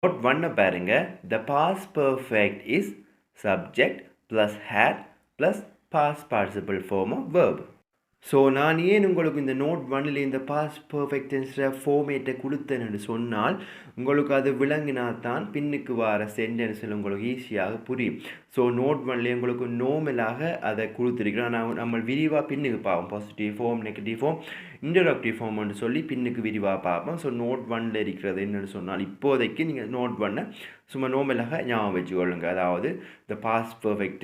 Note 1 பாருங்க. The past perfect is subject plus had plus past participle form of verb. So நான் ஏன் உங்களுக்கு இந்த நோட் 1ல் இந்த பாஸ்ட் பர்ஃபெக்ட் டென்ஸில் ஃபார்மேட்டை கொடுத்தேன்னு சொன்னால் உங்களுக்கு அது விளங்கினா தான் பின்னுக்கு வர சென்டென்ஸில் உங்களுக்கு ஈஸியாக புரியும். ஸோ நோட் 1ல் உங்களுக்கு நோமலாக அதை கொடுத்துருக்கிறோம். நம்ம விரிவாக பின்னுக்கு பார்ப்போம். Positive form, negative form, interactive ஃபார்ம்னு சொல்லி பின்னுக்கு விரிவாக பார்ப்போம். ஸோ நோட் 1ல் இருக்கிறது என்னென்னு சொன்னால் இப்போதைக்கு நீங்கள் நோட் 1 சும்மா நோமலாக ஞாபகம் வச்சுக்கொள்ளுங்க. அதாவது இந்த பாஸ்ட் பர்ஃபெக்ட்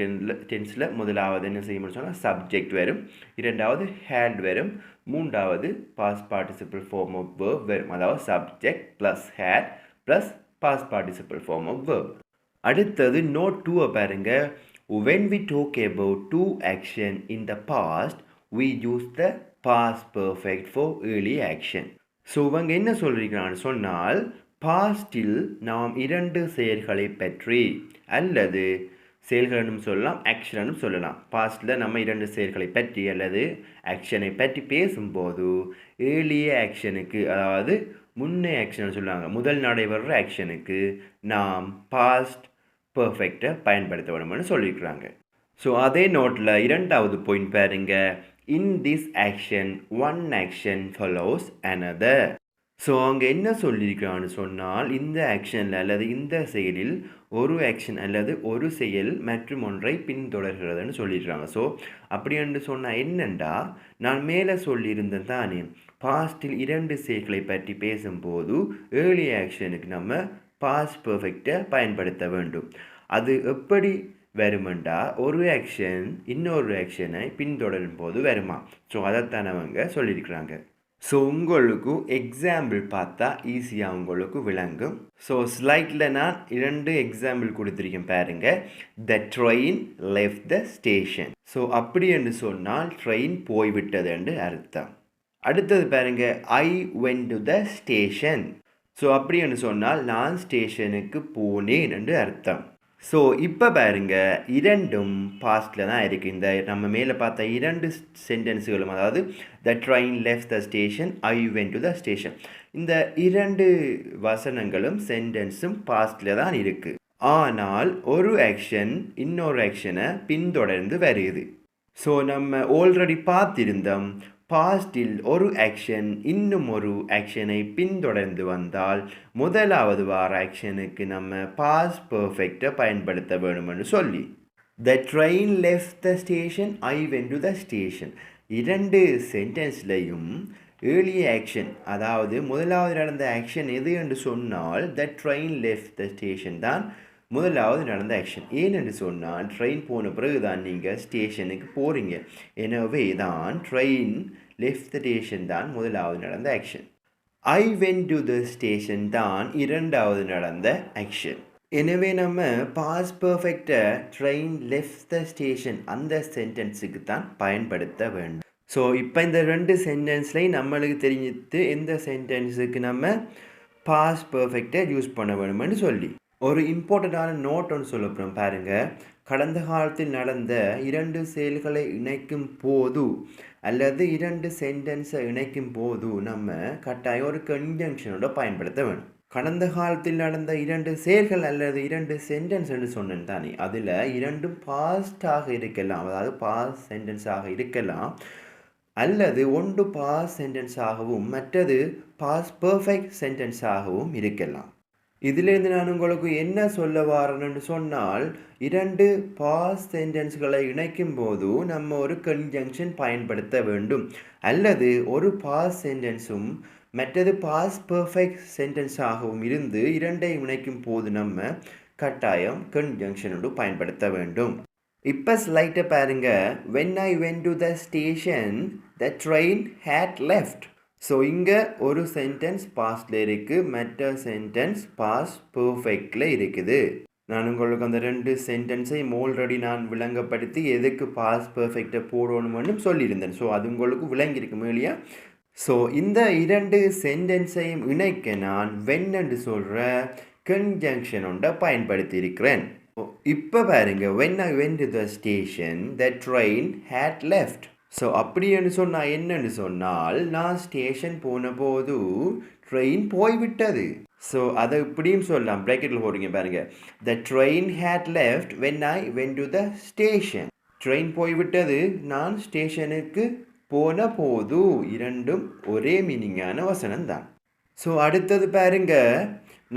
டென்ஸில் முதலாவது என்ன செய்யணும்னு சொன்னால் சப்ஜெக்ட் வரும், இரண்டாவது had வரும், மூன்றாவது past participle form of verb வரும். அதாவது subject plus had plus past participle form of verb. அடுத்தது நோட் 2 பாருங்க. When we talk about two action in the past, we use the past perfect for early action. So இவங்க என்ன சொல்லியிருக்கிறான்னு சொன்னால் பாஸ்டில் நாம் இரண்டு செயல்களை பற்றி அல்லது செயல்களும் சொல்லலாம், ஆக்ஷனும் சொல்லலாம். பாஸ்டில் நம்ம இரண்டு செயல்களை பற்றி அல்லது ஆக்ஷனை பற்றி பேசும்போது ஏர்லிய ஆக்ஷனுக்கு, அதாவது முன்னே ஆக்ஷன் சொல்லுவாங்க, முதல் நடைபெற ஆக்ஷனுக்கு நாம் பாஸ்ட் பர்ஃபெக்டை பயன்படுத்த வேணும்னு சொல்லியிருக்கிறாங்க. ஸோ அதே நோட்டில் இரண்டாவது பாயிண்ட் பாருங்க. In this action one action follows another. So அவங்க என்ன சொல்லியிருக்கிறான்னு சொன்னால் இந்த ஆக்ஷனில் அல்லது இந்த செயலில் ஒரு ஆக்ஷன் அல்லது ஒரு செயல் மற்றும் ஒன்றை பின்தொடர்கிறதுன்னு சொல்லியிருக்காங்க. ஸோ அப்படி என்று சொன்னால் என்னென்றா, நான் மேலே சொல்லியிருந்தேன் தானே, பாஸ்டில் இரண்டு செயல்களை பற்றி பேசும்போது ஏர்லி ஆக்ஷனுக்கு நம்ம பாஸ்ட் பர்ஃபெக்டை பயன்படுத்த வேண்டும். அது எப்படி வருமெண்டா, ஒரு ஆக்ஷன் இன்னொரு ஆக்ஷனை பின்தொடரும் போது வருமா. ஸோ அதைத்தான் அவங்க சொல்லியிருக்கிறாங்க. ஸோ உங்களுக்கு எக்ஸாம்பிள் பார்த்தா ஈஸியாக உங்களுக்கு விளங்கும். ஸோ ஸ்லைட்டில் நான் இரண்டு எக்ஸாம்பிள் கொடுத்துருக்கேன் பாருங்க. The train left the station. So அப்படி என்று சொன்னால் ட்ரெயின் போய்விட்டது என்று அர்த்தம். அடுத்தது பாருங்க, I went to the station. So அப்படி என்று சொன்னால் நான் ஸ்டேஷனுக்கு போனேன் என்று அர்த்தம். ஸோ இப்போ பாருங்க, இரண்டும் பாஸ்டில் தான் இருக்குது. இந்த நம்ம மேலே பார்த்த இரண்டு சென்டென்ஸுகளும், அதாவது த train left the station, I went to the station, இந்த இரண்டு வசனங்களும் சென்டென்ஸும் பாஸ்டில் தான் இருக்குது. ஆனால் ஒரு ஆக்ஷன் இன்னொரு ஆக்ஷனை பின்தொடர்ந்து வருது. ஸோ நம்ம ஆல்ரெடி பார்த்திருந்தோம், பாஸ்டில் ஒரு ஆக்ஷன் இன்னும் ஒரு ஆக்ஷனை பின்தொடர்ந்து வந்தால் முதலாவது வார ஆக்ஷனுக்கு நம்ம பாஸ்ட் பர்ஃபெக்டை பயன்படுத்த வேணும்னு சொல்லி. த train left the station, I went to the station, இரண்டு சென்டென்ஸ்லையும் ஏர்லி ஆக்ஷன், அதாவது முதலாவது நடந்த ஆக்ஷன் எது என்று சொன்னால் த ட்ரெயின் லெஃப்ட் த ஸ்டேஷன் தான் முதலாவது நடந்த ஆக்ஷன். ஏனென்று சொன்னால் ட்ரெயின் போன பிறகு தான் நீங்கள் ஸ்டேஷனுக்கு போகிறீங்க. எனவே தான் ட்ரெயின் லெஃப்ட் த ஸ்டேஷன் தான் முதலாவது நடந்த action. I went to the station தான் இரண்டாவது நடந்த ஆக்ஷன். எனவே நம்ம பாஸ்ட் பர்ஃபெக்டை ட்ரெயின் லெஃப்ட் த ஸ்டேஷன் அந்த சென்டென்ஸுக்கு தான் பயன்படுத்த வேண்டும். ஸோ இப்போ இந்த ரெண்டு சென்டென்ஸ்லையும் நம்மளுக்கு தெரிஞ்சது எந்த சென்டென்ஸுக்கு நம்ம பாஸ்ட் பர்ஃபெக்டை யூஸ் பண்ண வேணும்னு சொல்லி. ஒரு இம்பார்ட்டண்ட்டான நோட் ஒன்று சொல்ல போகிறோம் பாருங்கள். கடந்த காலத்தில் நடந்த இரண்டு செயல்களை இணைக்கும் போது அல்லது இரண்டு சென்டென்ஸை இணைக்கும் போது நம்ம கட்டாயம் ஒரு கன்ஜங்ஷனோட பயன்படுத்த வேணும். கடந்த காலத்தில் நடந்த இரண்டு செயல்கள் அல்லது இரண்டு சென்டென்ஸ் என்று சொன்னேன் தானே, அதில் இரண்டும் பாஸ்டாக இருக்கலாம், அதாவது பாஸ்ட் சென்டென்ஸாக இருக்கலாம், அல்லது ஒன்று பாஸ்ட் சென்டென்ஸாகவும் மற்றது பாஸ்ட் பர்ஃபெக்ட் சென்டென்ஸாகவும் இருக்கலாம். இதிலிருந்து நான் உங்களுக்கு என்ன சொல்ல வரேன்னு சொன்னால், இரண்டு பாஸ்ட் சென்டென்ஸ்களை இணைக்கும் போது நம்ம ஒரு கன்ஜங்ஷன் பயன்படுத்த வேண்டும், அல்லது ஒரு பாஸ்ட் சென்டென்ஸும் மற்றது பாஸ்ட் பர்ஃபெக்ட் சென்டென்ஸாகவும் இருந்து இரண்டை இணைக்கும் போது நம்ம கட்டாயம் கன்ஜங்ஷனோடு பயன்படுத்த வேண்டும். இப்போ ஸ்லைட்டை பாருங்க. when I went to the station the train had left. So இங்கே ஒரு சென்டென்ஸ் பாஸ்டில் இருக்குது, மற்ற சென்டென்ஸ் பாஸ்ட் பர்ஃபெக்டில் இருக்குது. நான் உங்களுக்கு அந்த ரெண்டு சென்டென்ஸையும் ஆல்ரெடி நான் விளங்கப்படுத்தி எதுக்கு பாஸ்ட் பர்ஃபெக்டை போடணும்னு சொல்லியிருந்தேன். ஸோ அது உங்களுக்கு விளங்கியிருக்கும் இல்லையா. ஸோ இந்த இரண்டு சென்டென்ஸையும் இணைக்க நான் when என்று சொல்கிற கன்ஜங்ஷன் ஒன்றை பயன்படுத்தி இருக்கிறேன். இப்போ பாருங்க, when I went to the station the train had left. So அப்படின்னு சொன்னால் என்னன்னு சொன்னால் நான் ஸ்டேஷன் போன போது ட்ரெயின் போய்விட்டது. ஸோ அதை இப்படியும் சொல்லலாம், ப்ராக்கெட்டில் போடுங்க பாருங்க. The train had left when I went to the station. Train போய்விட்டது, நான் ஸ்டேஷனுக்கு போன போது. இரண்டும் ஒரே மீனிங்கான வசனம் தான். ஸோ அடுத்தது பாருங்க,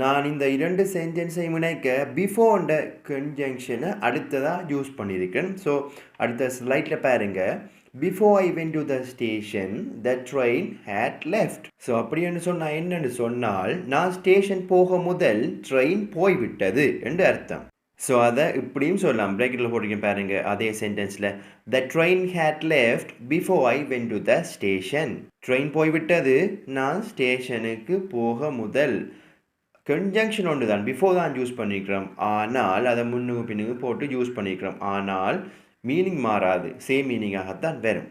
நான் இந்த இரண்டு சென்டென்ஸை முனைக்க பிஃபோர்ன்ற கன்ஜங்ஷனை அடுத்ததாக யூஸ் பண்ணியிருக்கேன். ஸோ அடுத்த ஸ்லைட்டில் பாருங்க, before I went to the station the train had left. So அப்படின்னு சொன்னால் என்னன்னு சொன்னால் நான் ஸ்டேஷன் போக முதல் ட்ரெயின் போய்விட்டது என்று அர்த்தம். ஸோ அதை இப்படியும் சொல்லலாம், பிரேக்கெட்டில் போட்டிருக்கேன் பாருங்க. அதே சென்டென்ஸில் the train had left before I went to the station. Train போய்விட்டது, நான் ஸ்டேஷனுக்கு போக முதல். கன்ஜங்ஷன் ஒன்று தான், பிஃபோர் தான் யூஸ் பண்ணிக்கிறோம், ஆனால் அதை முன்னுக்கு பின்னுக்கு போட்டு யூஸ் பண்ணிக்கிறோம். ஆனால் மீனிங் மாறாது, சேம் மீனிங்காகத்தான் வரும்.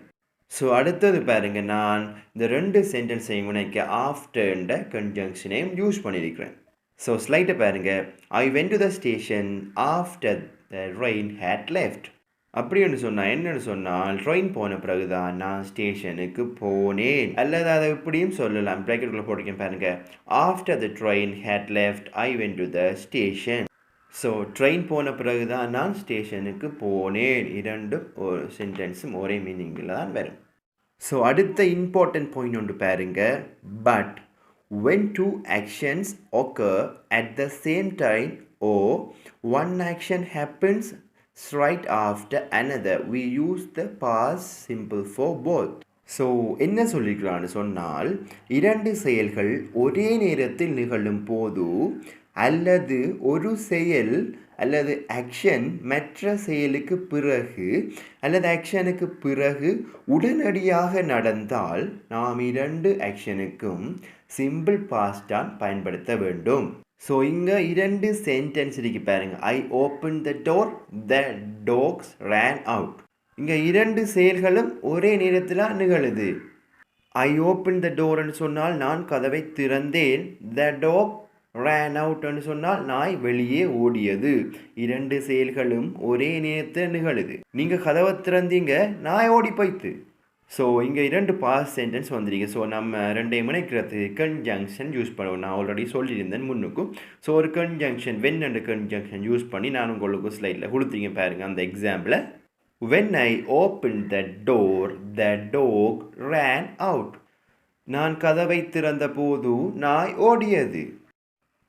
ஸோ அடுத்தது பாருங்க, நான் இந்த ரெண்டு சென்டென்ஸையும் முனைக்க ஆஃப்டர்ன்ற கன்ஜங்ஷனையும் யூஸ் பண்ணியிருக்கிறேன். ஸோ ஸ்லைட்டை பாருங்க, I went to the station after the train had left. அப்படின்னு சொன்னால் என்னென்னு சொன்னால் ட்ரெயின் போன பிறகுதான் நான் ஸ்டேஷனுக்கு போனேன். அல்லது அதை இப்படியும் சொல்லலாம், ப்ராக்கெட்டுக்குள்ளே போட்டிருக்கேன் பாருங்க, after the train had left I went to the station. So train போன பிறகு தான் நான் ஸ்டேஷனுக்கு போனேன். இரண்டும் ஒரு சென்டென்ஸும் ஒரே மீனிங்கில் தான் வரும். ஸோ அடுத்த இம்பார்ட்டன்ட் பாயிண்ட் ஒன்று பாருங்க, but when two actions occur at the same time or one action happens right after another we use the past simple for both. So என்ன சொல்லிக்கிறான்னு சொன்னால், இரண்டு செயல்கள் ஒரே நேரத்தில் நிகழும் போது அல்லது ஒரு செயல் அல்லது ஆக்ஷன் மற்ற செயலுக்கு பிறகு அல்லது ஆக்ஷனுக்கு பிறகு உடனடியாக நடந்தால் நாம் இரண்டு ஆக்ஷனுக்கும் சிம்பிள் பாஸ்ட் தான் பயன்படுத்த வேண்டும். ஸோ இங்கே இரண்டு சென்டென்ஸ் இருக்கு பாருங்க, I open the door the dogs ran out. இங்கே இரண்டு செயல்களும் ஒரே நேரத்தில் நிகழுது. ஐ ஓப்பன் த டோர்னு சொன்னால் நான் கதவை திறந்தேன், த டாக் ரேன் அவுட்னு சொன்னால் நாய் வெளியே ஓடியது. இரண்டு செயல்களும் ஒரே நேரத்தில் நிகழுது. நீங்கள் கதவை திறந்தீங்க, நாய் ஓடி போய்த்து. ஸோ இங்கே இரண்டு பாஸ்ட் சென்டென்ஸ் வந்துடுங்க. ஸோ நம்ம ரெண்டையும் இணைக்கிறது கன்ஜங்ஷன் யூஸ் பண்ணுவோம். நான் ஆல்ரெடி சொல்லியிருந்தேன் முன்னுக்கும். ஸோ ஒரு conjunction when and conjunction use பண்ணி நான் உங்களுக்கு ஸ்லைடில் கொடுத்தீங்க பாருங்கள். அந்த எக்ஸாம்பிளை, when I opened the door the dog ran out. நான் கதவை திறந்த போது நாய் ஓடியது.